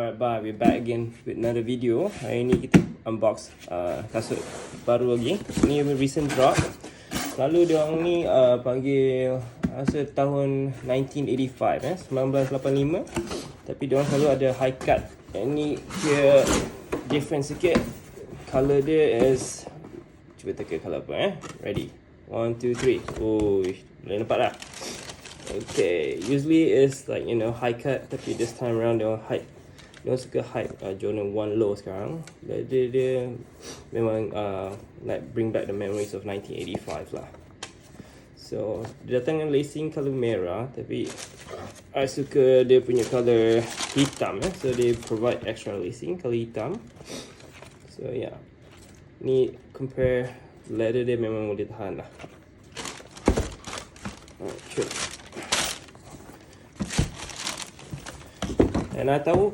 Alright, bye. We're back again with another video. Hari ni kita unbox kasut baru lagi. Ni recent drop. Lalu dia orang ni panggil rasa tahun 1985 1985. Tapi dia orang selalu ada high cut. Yang ni dia different sikit. Color dia is, cuba teka color apa Ready. 1, 2, 3. Oh, boleh nampak dah. Okay, usually it's like high cut, tapi this time around dia suka hype Jordan 1 Low sekarang. Dia memang like bring back the memories of 1985 lah. So dia datang dengan lacing color merah, tapi I suka dia punya color hitam So they provide extra lacing color hitam. So yeah, ni compare leather dia memang boleh tahan lah. Okay. Dan I tahu